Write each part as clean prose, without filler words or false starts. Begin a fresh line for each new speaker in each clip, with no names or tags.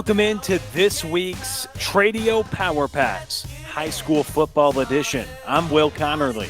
Welcome into this week's Tradio Power Pass, High School Football Edition. I'm Will Connerly.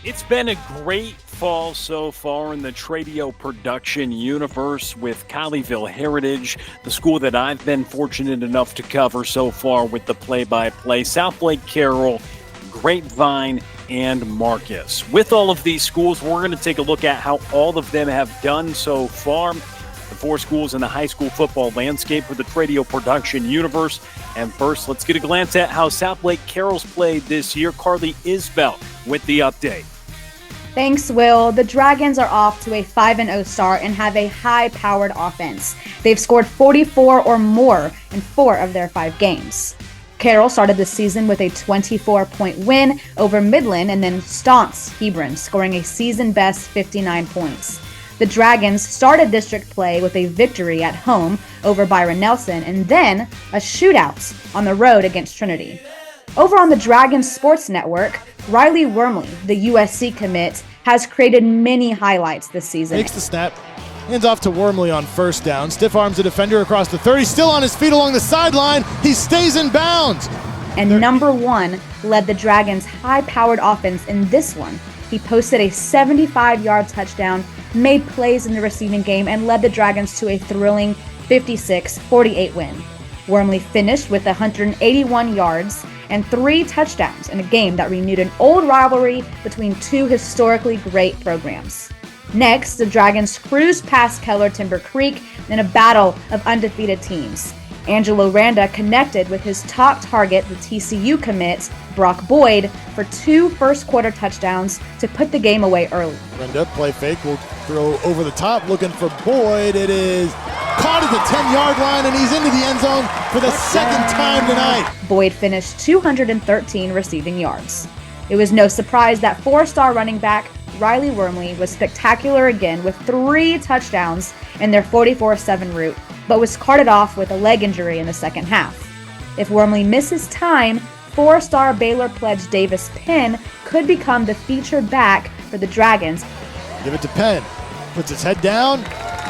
It's been a great fall so far in the Tradio production universe with Colleyville Heritage, the school that I've been fortunate enough to cover so far with the play-by-play, Southlake Carroll, Grapevine, and Marcus. With all of these schools, we're going to take a look at how all of them have done so far. The four schools in the high school football landscape for the Tradio production universe. And first, let's get a glance at how Southlake Carroll's played this year. Carly Isbell with the update.
Thanks, Will. The Dragons are off to a 5-0 start and have a high-powered offense. They've scored 44 or more in 4 of their 5 games. Carroll started the season with a 24-point win over Midland and then stonks Hebron, scoring a season-best 59 points. The Dragons started district play with a victory at home over Byron Nelson and then a shootout on the road against Trinity. Over on the Dragons Sports Network, Riley Wormley, the USC commit, has created many highlights this season.
Makes the snap, hands off to Wormley on first down, stiff arms the defender across the 30, still on his feet along the sideline, he stays in bounds.
And number 1 led the Dragons' high-powered offense in this one. He posted a 75-yard touchdown, made plays in the receiving game, and led the Dragons to a thrilling 56-48 win. Wormley finished with 181 yards and 3 touchdowns in a game that renewed an old rivalry between 2 historically great programs. Next, the Dragons cruised past Keller Timber Creek in a battle of undefeated teams. Angelo Randa connected with his top target, the TCU commit, Brock Boyd, for 2 first-quarter touchdowns to put the game away early.
Randa, play fake, will throw over the top, looking for Boyd. It is caught at the 10-yard line, and he's into the end zone for the second time tonight.
Boyd finished 213 receiving yards. It was no surprise that 4-star running back Riley Wormley was spectacular again with 3 touchdowns in their 44-7 route, but was carted off with a leg injury in the second half. If Wormley misses time, 4-star Baylor pledge Davis Penn could become the featured back for the Dragons.
Give it to Penn, puts his head down,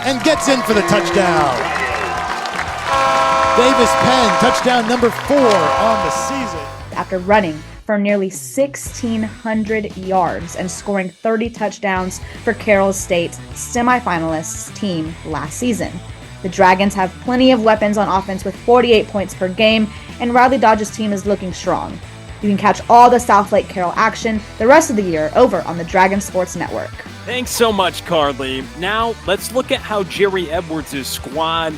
and gets in for the touchdown. Davis Penn, touchdown number 4 on the season.
After running for nearly 1,600 yards and scoring 30 touchdowns for Carroll State's semifinalists team last season. The Dragons have plenty of weapons on offense with 48 points per game, and Riley Dodge's team is looking strong. You can catch all the Southlake Carroll action the rest of the year over on the Dragon Sports Network.
Thanks so much, Carly. Now, let's look at how Jerry Edwards' squad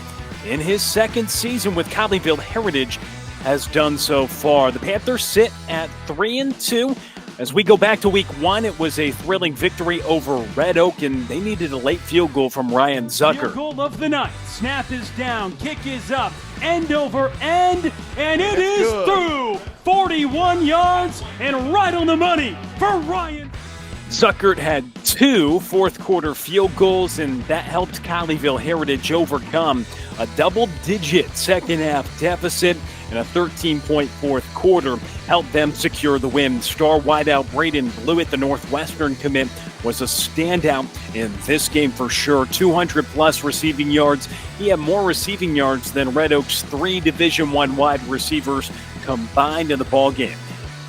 in his second season with Colleyville Heritage has done so far. The Panthers sit at 3-2. As we go back to week 1, it was a thrilling victory over Red Oak, and they needed a late field goal from Ryan Zucker.
Field goal of the night. Snap is down, kick is up, end over end, and it is through. 41 yards and right on the money for Ryan.
Zuckert had 2 fourth-quarter field goals, and that helped Colleyville Heritage overcome a double-digit second-half deficit, and a 13-point fourth quarter helped them secure the win. Star wideout Braden Blewett, the Northwestern commit, was a standout in this game for sure. 200-plus receiving yards. He had more receiving yards than Red Oak's 3 Division I wide receivers combined in the ballgame.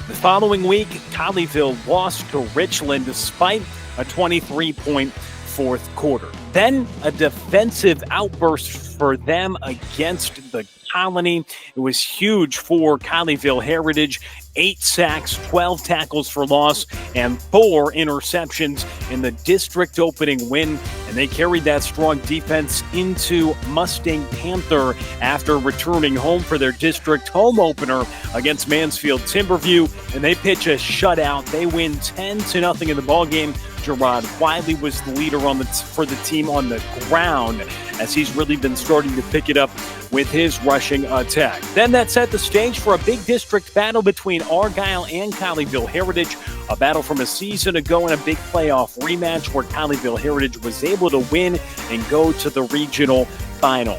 The following week, Colleyville lost to Richland despite a 23-point fourth quarter. Then a defensive outburst for them against the Colony. It was huge for Colleyville Heritage. 8 sacks, 12 tackles for loss, and 4 interceptions in the district opening win. And they carried that strong defense into Mustang Panther after returning home for their district home opener against Mansfield Timberview. And they pitch a shutout. They win 10-0 in the ballgame. Gerard Wiley was the leader for the team on the ground, as he's really been starting to pick it up with his rushing attack. Then that set the stage for a big district battle between Argyle and Colleyville Heritage, a battle from a season ago and a big playoff rematch where Colleyville Heritage was able to win and go to the regional final.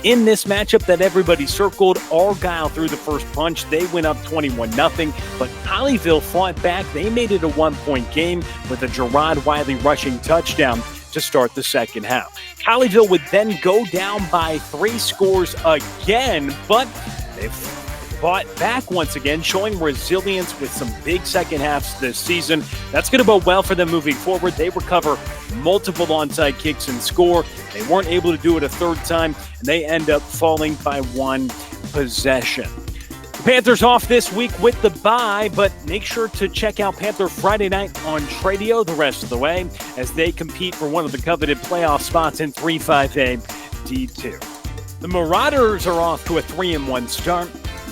In this matchup that everybody circled, Argyle threw the first punch. They went up 21-0, but Colleyville fought back. They made it a 1-point game with a Gerard Wiley rushing touchdown to start the second half. Colleyville would then go down by 3 scores again, but they fought back once again, showing resilience with some big second halves this season. That's going to bode well for them moving forward. They recover multiple onside kicks and score. They weren't able to do it a third time, and they end up falling by 1 possession. The Panthers off this week with the bye, but make sure to check out Panther Friday night on Tradio the rest of the way as they compete for one of the coveted playoff spots in 3-5A D2. The Marauders are off to a 3-1 start.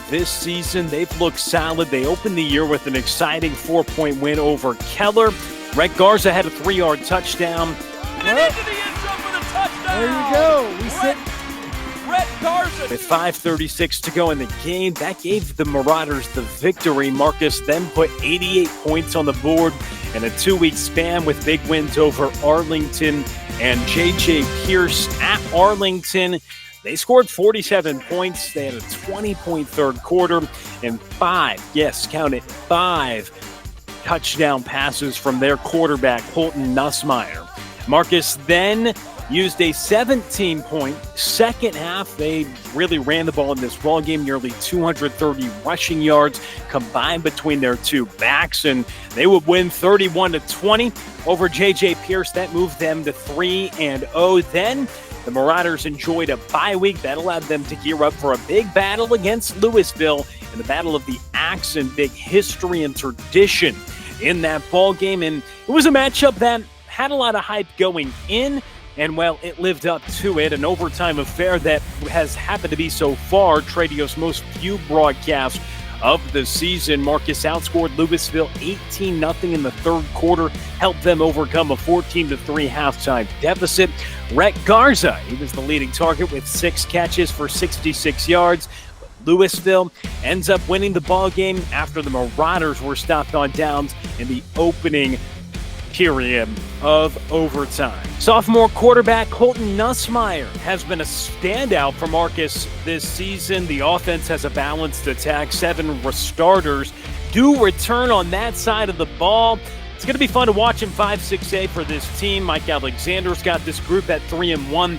This season, they've looked solid. They opened the year with an exciting 4-point win over Keller. Rhett Garza had a 3-yard touchdown.
And into the end zone for the touchdown.
There you go.
Rhett Garza.
With 5:36 to go in the game, that gave the Marauders the victory. Marcus then put 88 points on the board in a 2-week span with big wins over Arlington and J.J. Pierce at Arlington. They scored 47 points. They had a 20-point third quarter and 5 touchdown passes from their quarterback, Colton Nussmeier. Marcus then used a 17-point second half. They really ran the ball in this ball game, nearly 230 rushing yards combined between their two backs, and they would win 31-20 over J.J. Pierce. That moved them to 3-0. Then the Marauders enjoyed a bye week that allowed them to gear up for a big battle against Louisville in the Battle of the Axe, and big history and tradition in that ball game. And it was a matchup that had a lot of hype going in, and well, it lived up to it. An overtime affair that has happened to be so far Tradio's most viewed broadcast of the season. Marcus outscored Louisville 18-0 in the third quarter, helped them overcome a 14-3 halftime deficit. Rhett Garza, he was the leading target with 6 catches for 66 yards. Louisville ends up winning the ball game after the Marauders were stopped on downs in the opening period of overtime. Sophomore quarterback Colton Nussmeier has been a standout for Marcus this season. The offense has a balanced attack. 7 starters do return on that side of the ball. It's going to be fun to watch in 5-6A for this team. Mike Alexander's got this group at 3-1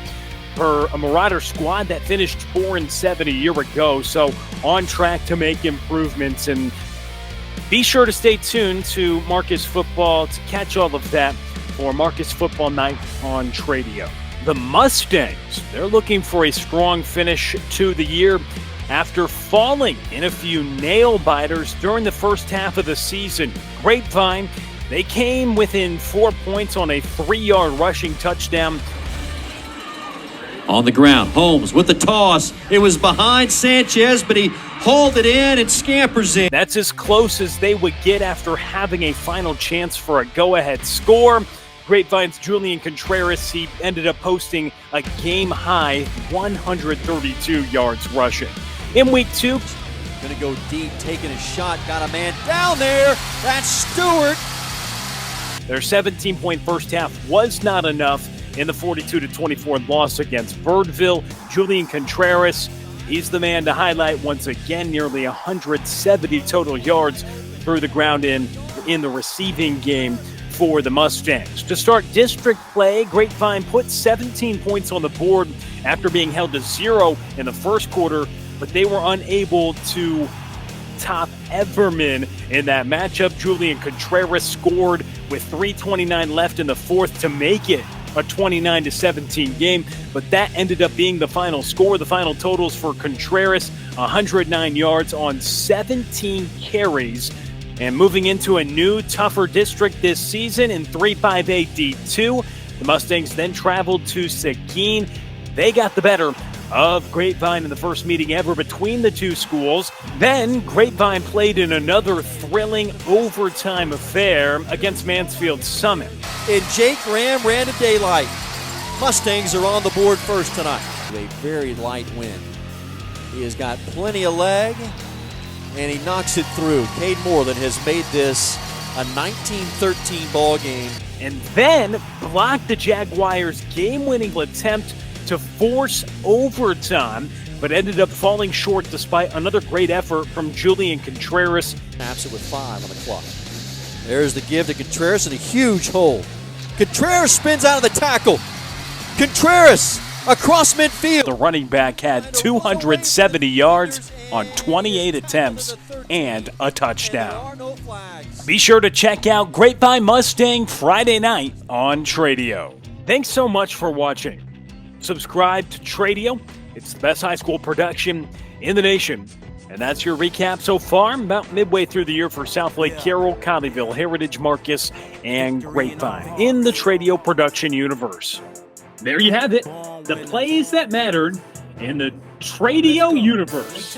for a Marauder squad that finished 4-7 a year ago. So on track to make improvements, and be sure to stay tuned to Marcus Football to catch all of that for Marcus Football Night on Tradio. The Mustangs, they're looking for a strong finish to the year after falling in a few nail-biters during the first half of the season. Grapevine, they came within 4 points on a 3-yard rushing touchdown.
On the ground, Holmes with the toss. It was behind Sanchez, but he hauled it in and scampers in.
That's as close as they would get after having a final chance for a go-ahead score. Grapevine's Julian Contreras, he ended up posting a game-high 132 yards rushing. In week 2,
Gonna go deep, taking a shot, got a man down there. That's Stewart.
their 17-point first half was not enough in the 42-24 loss against Birdville. Julian Contreras, he's the man to highlight once again, nearly 170 total yards through the ground in the receiving game for the Mustangs. To start district play, Grapevine put 17 points on the board after being held to 0 in the first quarter, but they were unable to top Everman in that matchup. Julian Contreras scored with 3:29 left in the fourth to make it a 29-17 game, but that ended up being the final score. The final totals for Contreras, 109 yards on 17 carries. And moving into a new, tougher district this season in 3-5A D2, the Mustangs then traveled to Seguin. They got the better of Grapevine in the first meeting ever between the two schools. Then Grapevine played in another thrilling overtime affair against Mansfield Summit.
And Jake Graham ran to daylight. Mustangs are on the board first tonight. A very light wind. He has got plenty of leg, and he knocks it through. Cade Moreland has made this a 19-13 ball game.
And then blocked the Jaguars' game-winning attempt to force overtime, but ended up falling short despite another great effort from Julian Contreras.
Snaps it with 5 on the clock. There's the give to Contreras and a huge hole. Contreras spins out of the tackle. Contreras across midfield.
The running back had 270 yards on 28 attempts and a touchdown. Be sure to check out Grapevine Mustang Friday night on Tradio. Thanks so much for watching. Subscribe to Tradio. It's the best high school production in the nation. And that's your recap so far, about midway through the year for Southlake Carroll, Colleyville Heritage, Marcus, and Grapevine in the Tradio production universe. There you have it, the plays that mattered in the Tradio universe.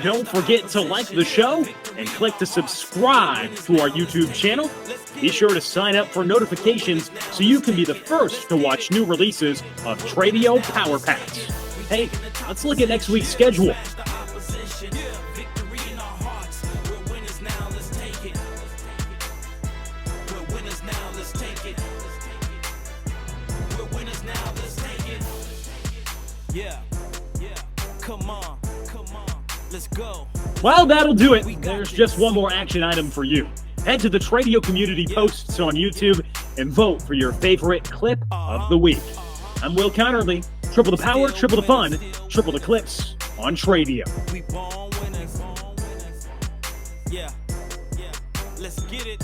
Don't forget to like the show and click to subscribe to our YouTube channel. Be sure to sign up for notifications so you can be the first to watch new releases of Tradio Power Packs. Hey, let's look at next week's schedule. Well, that'll do it. There's just one more action item for you. Head to the Tradio community posts on YouTube and vote for your favorite clip of the week. I'm Will Connerly. Triple the power, triple the fun, triple the clips on Tradio.
Yeah, let's get it.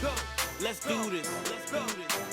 Go. Let's do this.